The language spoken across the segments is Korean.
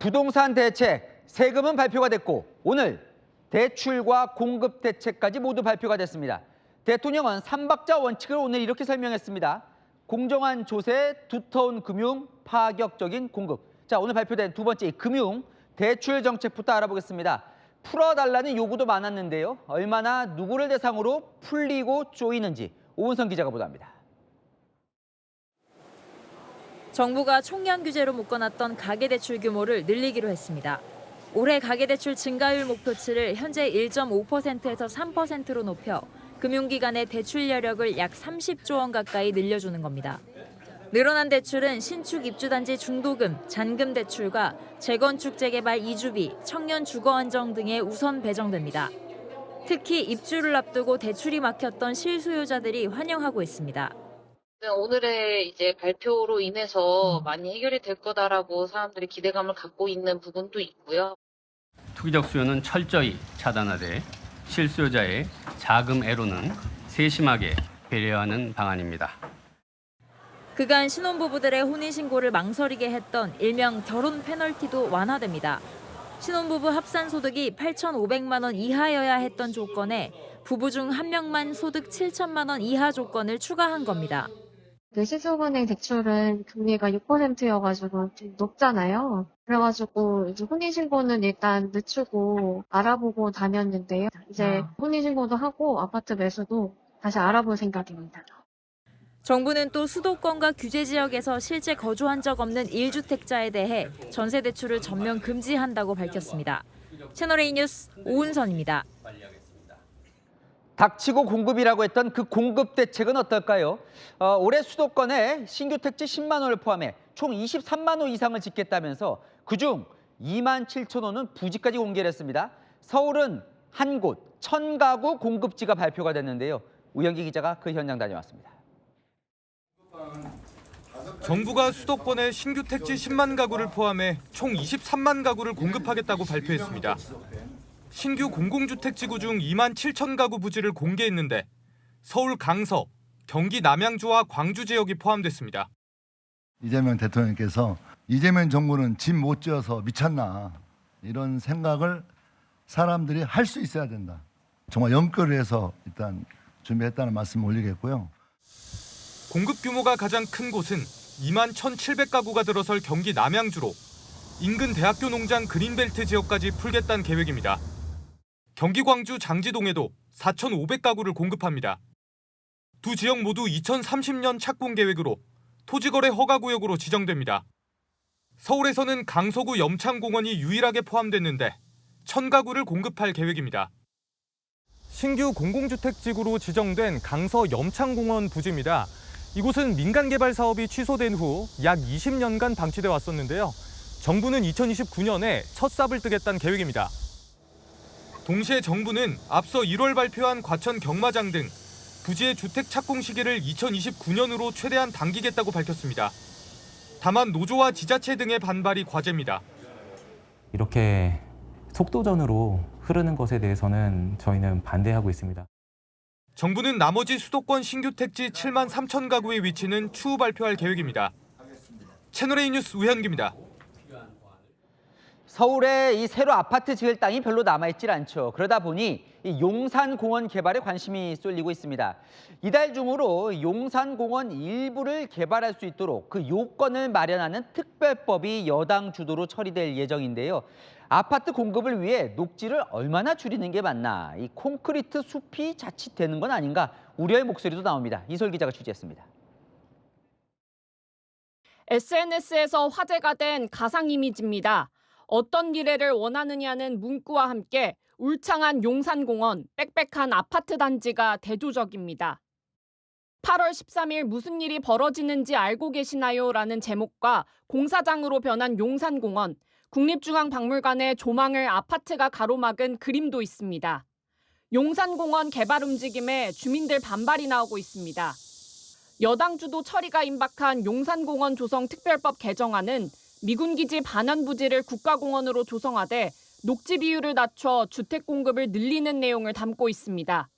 부동산 대책, 세금은 발표가 됐고 오늘 대출과 공급 대책까지 모두 발표가 됐습니다. 대통령은 삼박자 원칙을 오늘 이렇게 설명했습니다. 공정한 조세, 두터운 금융, 파격적인 공급. 자, 오늘 발표된 두 번째 금융 대출 정책부터 알아보겠습니다. 풀어달라는 요구도 많았는데요. 얼마나 누구를 대상으로 풀리고 쪼이는지 오은성 기자가 보도합니다. 정부가 총량 규제로 묶어놨던 가계대출 규모를 늘리기로 했습니다. 올해 가계대출 증가율 목표치를 현재 1.5%에서 3%로 높여 금융기관의 대출 여력을 약 30조 원 가까이 늘려주는 겁니다. 늘어난 대출은 신축 입주단지 중도금, 잔금 대출과 재건축 재개발 이주비, 청년 주거 안정 등에 우선 배정됩니다. 특히 입주를 앞두고 대출이 막혔던 실수요자들이 환영하고 있습니다. 오늘의 이제 발표로 인해서 많이 해결이 될 거다라고 사람들이 기대감을 갖고 있는 부분도 있고요. 투기적 수요는 철저히 차단하되 실수요자의 자금 애로는 세심하게 배려하는 방안입니다. 그간 신혼부부들의 혼인신고를 망설이게 했던 일명 결혼 페널티도 완화됩니다. 신혼부부 합산소득이 8,500만 원 이하여야 했던 조건에 부부 중 한 명만 소득 7천만 원 이하 조건을 추가한 겁니다. 그 시중은행 대출은 금리가 6%여가지고 좀 높잖아요. 그래가지고 이제 혼인신고는 일단 늦추고 알아보고 다녔는데요. 이제 혼인신고도 하고 아파트 매수도 다시 알아볼 생각입니다. 정부는 또 수도권과 규제 지역에서 실제 거주한 적 없는 1주택자에 대해 전세 대출을 전면 금지한다고 밝혔습니다. 채널A 뉴스 오은선입니다. 닥치고 공급이라고 했던 그 공급 대책은 어떨까요? 올해 수도권에 신규 택지 10만 호를 포함해 총 23만 호 이상을 짓겠다면서 그중 2만 7천 호는 부지까지 공개를 했습니다. 서울은 한 곳 1,000가구 공급지가 발표가 됐는데요. 우영기 기자가 그 현장 다녀왔습니다. 정부가 수도권에 신규 택지 10만 가구를 포함해 총 23만 가구를 공급하겠다고 발표했습니다. 신규 공공주택지구 중 2만 7천 가구 부지를 공개했는데 서울 강서, 경기 남양주와 광주 지역이 포함됐습니다. 이재명 대통령께서 이재명 정부는 집 못 지어서 미쳤나 이런 생각을 사람들이 할 수 있어야 된다. 정말 연결을 해서 일단 준비했다는 말씀 올리겠고요. 공급 규모가 가장 큰 곳은 2만 1,700가구가 들어설 경기 남양주로 인근 대학교 농장 그린벨트 지역까지 풀겠다는 계획입니다. 경기 광주 장지동에도 4,500가구를 공급합니다. 두 지역 모두 2030년 착공 계획으로 토지거래 허가구역으로 지정됩니다. 서울에서는 강서구 염창공원이 유일하게 포함됐는데 1,000가구를 공급할 계획입니다. 신규 공공주택지구로 지정된 강서 염창공원 부지입니다. 이곳은 민간개발 사업이 취소된 후 약 20년간 방치돼 왔었는데요. 정부는 2029년에 첫 삽을 뜨겠다는 계획입니다. 동시에 정부는 앞서 1월 발표한 과천 경마장 등 부지의 주택 착공 시기를 2029년으로 최대한 당기겠다고 밝혔습니다. 다만 노조와 지자체 등의 반발이 과제입니다. 이렇게 속도전으로 흐르는 것에 대해서는 저희는 반대하고 있습니다. 정부는 나머지 수도권 신규 택지 7만 3천 가구의 위치는 추후 발표할 계획입니다. 채널A 뉴스 우현기입니다. 서울에 이 새로 아파트 지을 땅이 별로 남아있질 않죠. 그러다 보니 이 용산공원 개발에 관심이 쏠리고 있습니다. 이달 중으로 용산공원 일부를 개발할 수 있도록 그 요건을 마련하는 특별법이 여당 주도로 처리될 예정인데요. 아파트 공급을 위해 녹지를 얼마나 줄이는 게 맞나, 이 콘크리트 숲이 자칫되는 건 아닌가 우려의 목소리도 나옵니다. 이솔 기자가 취재했습니다. SNS에서 화제가 된 가상 이미지입니다. 어떤 미래를 원하느냐는 문구와 함께 울창한 용산공원, 빽빽한 아파트 단지가 대조적입니다. 8월 13일 무슨 일이 벌어지는지 알고 계시나요? 라는 제목과 공사장으로 변한 용산공원, 국립중앙박물관의 조망을 아파트가 가로막은 그림도 있습니다. 용산공원 개발 움직임에 주민들 반발이 나오고 있습니다. 여당 주도 처리가 임박한 용산공원 조성 특별법 개정안은 미군기지 반환 부지를 국가공원으로 조성하되 녹지 비율을 낮춰 주택 공급을 늘리는 내용을 담고 있습니다.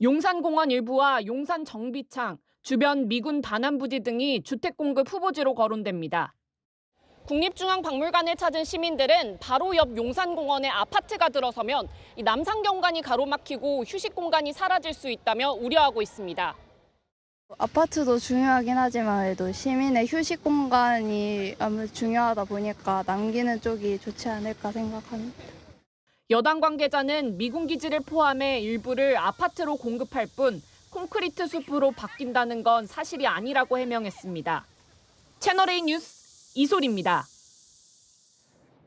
용산공원 일부와 용산 정비창, 주변 미군 반환 부지 등이 주택 공급 후보지로 거론됩니다. 국립중앙박물관을 찾은 시민들은 바로 옆 용산공원에 아파트가 들어서면 이 남산경관이 가로막히고 휴식 공간이 사라질 수 있다며 우려하고 있습니다. 아파트도 중요하긴 하지만 그래도 시민의 휴식 공간이 아무래도 중요하다 보니까 남기는 쪽이 좋지 않을까 생각합니다. 여당 관계자는 미군 기지를 포함해 일부를 아파트로 공급할 뿐 콘크리트 숲으로 바뀐다는 건 사실이 아니라고 해명했습니다. 채널A 뉴스 이솔입니다.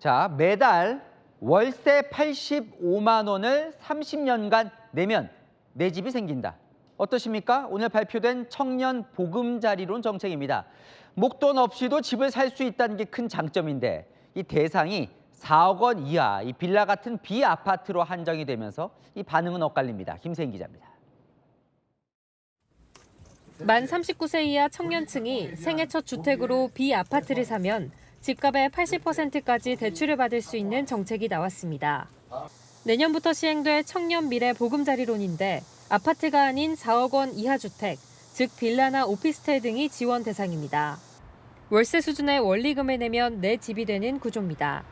자, 매달 월세 85만 원을 30년간 내면 내 집이 생긴다. 어떠십니까? 오늘 발표된 청년 보금자리론 정책입니다. 목돈 없이도 집을 살 수 있다는 게 큰 장점인데 이 대상이 4억 원 이하 이 빌라 같은 비아파트로 한정이 되면서 이 반응은 엇갈립니다. 김세인 기자입니다. 만 39세 이하 청년층이 생애 첫 주택으로 비아파트를 사면 집값의 80%까지 대출을 받을 수 있는 정책이 나왔습니다. 내년부터 시행될 청년 미래 보금자리론인데 아파트가 아닌 4억 원 이하 주택, 즉 빌라나 오피스텔 등이 지원 대상입니다. 월세 수준의 원리금을 내면 내 집이 되는 구조입니다.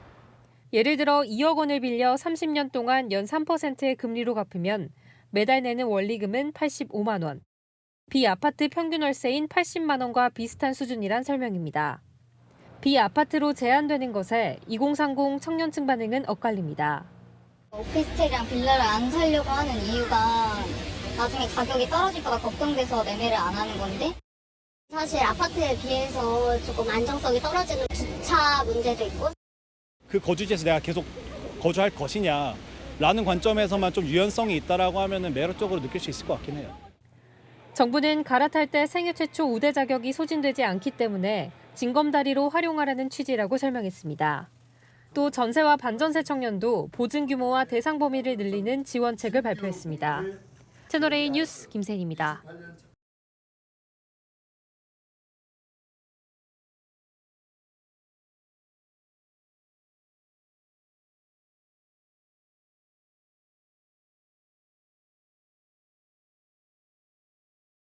예를 들어 2억 원을 빌려 30년 동안 연 3%의 금리로 갚으면 매달 내는 원리금은 85만 원. 비아파트 평균 월세인 80만 원과 비슷한 수준이란 설명입니다. 비아파트로 제한되는 것에 2030 청년층 반응은 엇갈립니다. 오피스텔이랑 빌라를 안 사려고 하는 이유가 나중에 가격이 떨어질까 봐 걱정돼서 매매를 안 하는 건데 사실 아파트에 비해서 조금 안정성이 떨어지는 주차 문제도 있고 그 거주지에서 내가 계속 거주할 것이냐라는 관점에서만 좀 유연성이 있다라고 하면은 매력적으로 느낄 수 있을 것 같긴 해요. 정부는 갈아탈 때 생애 최초 우대 자격이 소진되지 않기 때문에 징검다리로 활용하라는 취지라고 설명했습니다. 또 전세와 반전세 청년도 보증 규모와 대상 범위를 늘리는 지원책을 발표했습니다. 채널A 뉴스 김세인입니다.